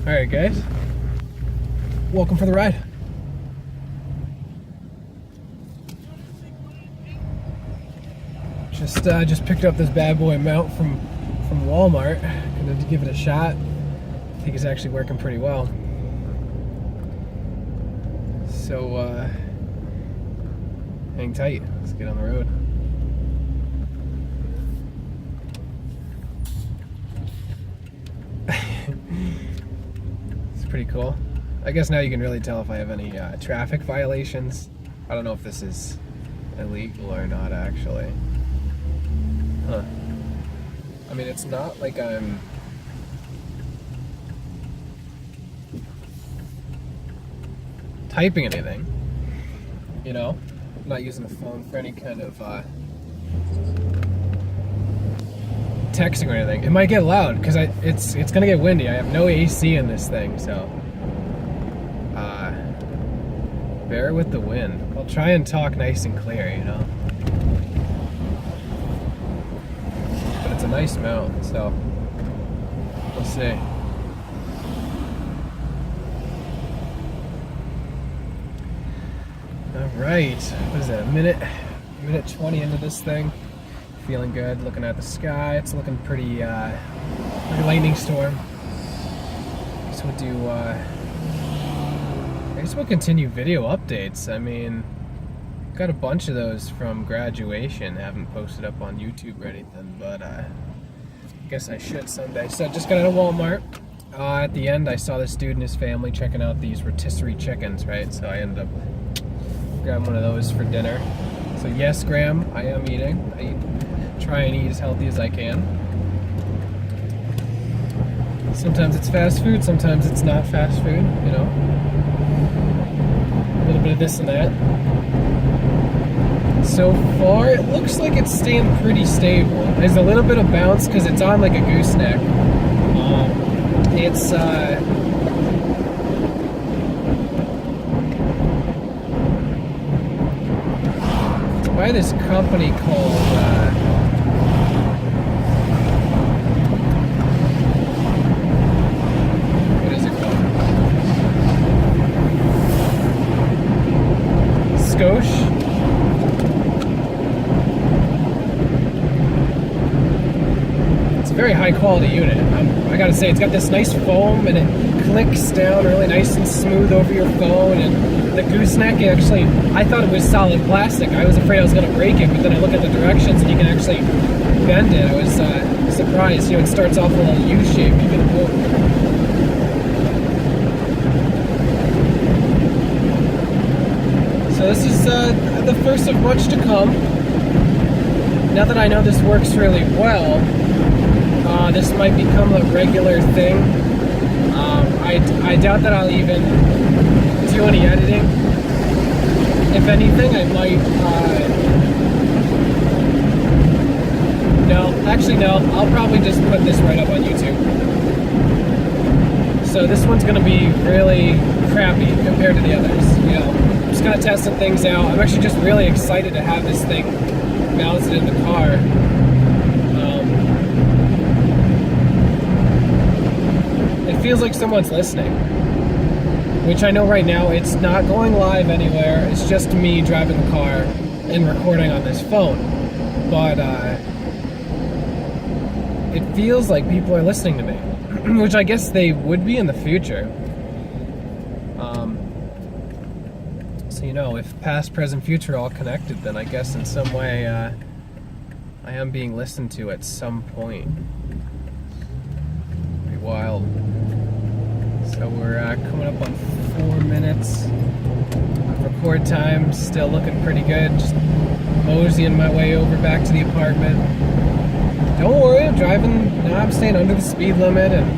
Alright guys, welcome for the ride. Just picked up this bad boy mount from Walmart. Gonna give it a shot. I think it's actually working pretty well. So hang tight, let's get on the road. It's pretty cool. I guess now you can really tell if I have any traffic violations. I don't know if this is illegal or not actually. Huh. I mean, it's not like I'm typing anything, you know? I'm not using a phone for any kind of texting or anything. It might get loud because it's gonna get windy. I have no AC in this thing, so bear with the wind. I'll try and talk nice and clear, you know. But it's a nice mount, so we'll see. All right, what is that? A minute 20 into this thing. Feeling good, looking at the sky. It's looking pretty, like a lightning storm. So we'll do, I guess we'll continue video updates. I mean, got a bunch of those from graduation. Haven't posted up on YouTube or anything, but I guess I should someday. So I just got out of Walmart. At the end, I saw this dude and his family checking out these rotisserie chickens, right? So I ended up grabbing one of those for dinner. So yes, Graham, I am eating. I try and eat as healthy as I can. Sometimes it's fast food, sometimes it's not fast food, you know. A little bit of this and that. So far, it looks like it's staying pretty stable. There's a little bit of bounce because it's on like a gooseneck. It's by this company called what is it called? Skosh. It's a very high quality unit. I gotta say, it's got this nice foam and it clicks down really nice and smooth over your phone, and the gooseneck, actually, I thought it was solid plastic. I was afraid I was going to break it, but then I look at the directions and you can actually bend it. I was surprised. You know, it starts off a little U-shape. You can move. So this is the first of much to come. Now that I know this works really well, this might become a regular thing. I doubt that I'll even do any editing. If anything, I might, no, I'll probably just put this right up on YouTube. So this one's gonna be really crappy compared to the others, you know. I'm just kind of testing things out. I'm actually just really excited to have this thing mounted in the car. It feels like someone's listening. Which I know right now, it's not going live anywhere. It's just me driving the car and recording on this phone. But it feels like people are listening to me, which I guess they would be in the future. So, you know, if past, present, future are all connected, then I guess in some way I am being listened to at some point. Pretty wild. So we're coming up on 4 minutes of record time. Still looking pretty good. Just moseying my way over back to the apartment. Don't worry, I'm driving. Now I'm staying under the speed limit and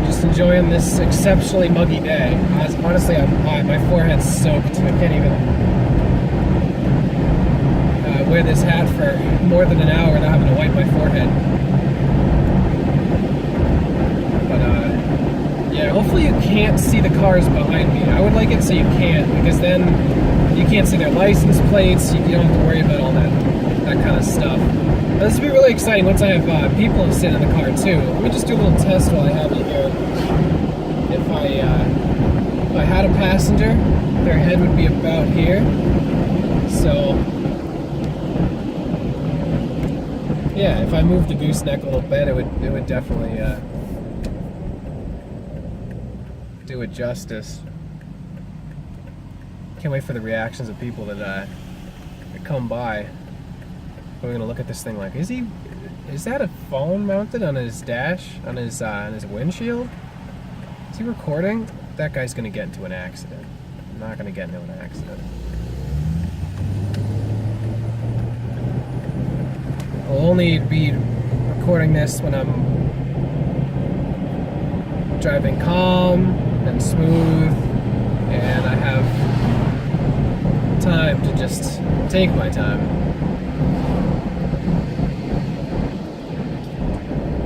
just enjoying this exceptionally muggy day. Honestly, my forehead's soaked. I can't even wear this hat for more than an hour without having to wipe my forehead. Yeah, hopefully you can't see the cars behind me. I would like it so you can't, because then you can't see their license plates. You don't have to worry about all that kind of stuff. This will be really exciting once I have people to sit in the car too. Let me just do a little test while I have you here. If I had a passenger, their head would be about here. So yeah, if I moved the gooseneck a little bit, it would definitely do it justice. Can't wait for the reactions of people that come by. We're gonna look at this thing like, is that a phone mounted on his dash, on his windshield? Is he recording? That guy's gonna get into an accident. I'm not gonna get into an accident. I'll only be recording this when I'm driving calm and smooth, and I have time to just take my time.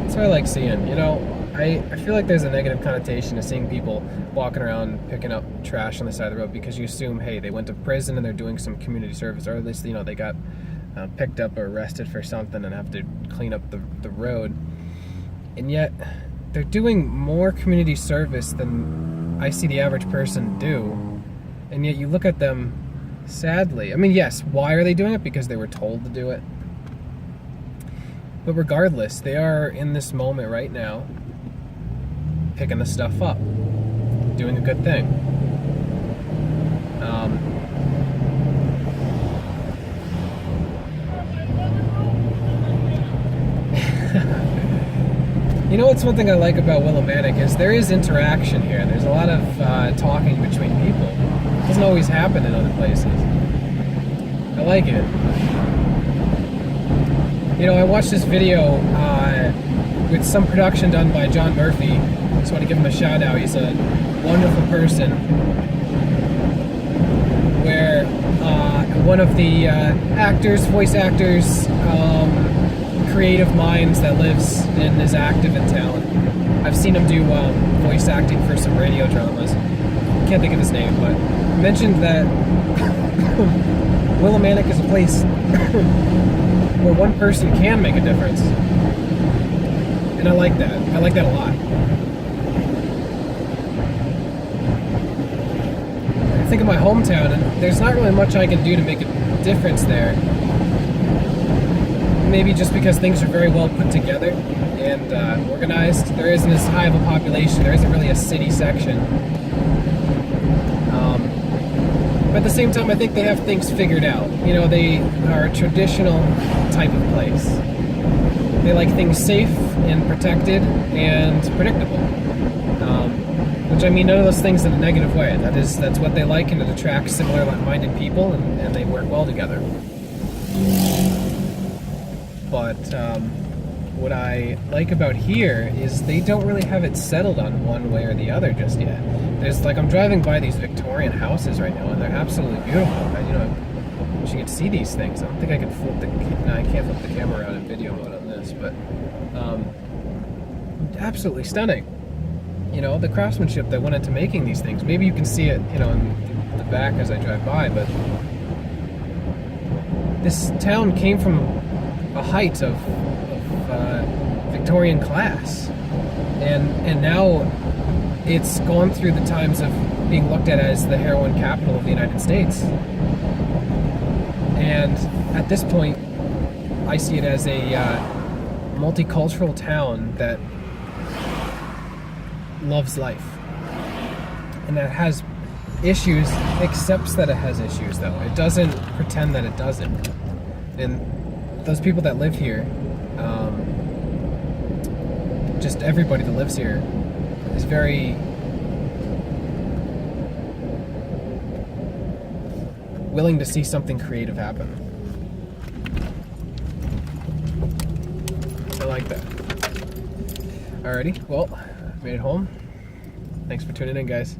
That's what I like seeing, you know. I feel like there's a negative connotation to seeing people walking around picking up trash on the side of the road because you assume, hey, they went to prison and they're doing some community service, or at least, you know, they got picked up or arrested for something and have to clean up the road. And yet, they're doing more community service than I see the average person do. And yet you look at them sadly. I mean, yes, why are they doing it? Because they were told to do it. But regardless, they are in this moment right now picking the stuff up, doing a good thing. You know what's one thing I like about Willimantic is there is interaction here. There's a lot of talking between people. It doesn't always happen in other places. I like it. You know, I watched this video with some production done by John Murphy. Just want to give him a shout out. He's a wonderful person. Where one of the voice actors, creative minds that lives and is active in town. I've seen him do voice acting for some radio dramas. Can't think of his name, but mentioned that Willimantic is a place where one person can make a difference. And I like that. I like that a lot. I think of my hometown, and there's not really much I can do to make a difference there. Maybe just because things are very well put together and organized. There isn't as high of a population. There isn't really a city section. But at the same time, I think they have things figured out. You know, they are a traditional type of place. They like things safe and protected and predictable. Which, I mean, none of those things in a negative way. That's what they like, and it attracts similar-minded people, and they work well together. But what I like about here is they don't really have it settled on one way or the other just yet. There's like, I'm driving by these Victorian houses right now, and they're absolutely beautiful. I wish you could see these things. I don't think I can flip I can't flip the camera around in video mode on this, but absolutely stunning. You know, the craftsmanship that went into making these things. Maybe you can see it, you know, in the back as I drive by, but this town came from a height of Victorian class, and now it's gone through the times of being looked at as the heroin capital of the United States. And at this point, I see it as a multicultural town that loves life and that has issues, accepts that it has issues though. It doesn't pretend that it doesn't. And those people that live here, just everybody that lives here is very willing to see something creative happen. I like that. Alrighty, well, made it home. Thanks for tuning in, guys.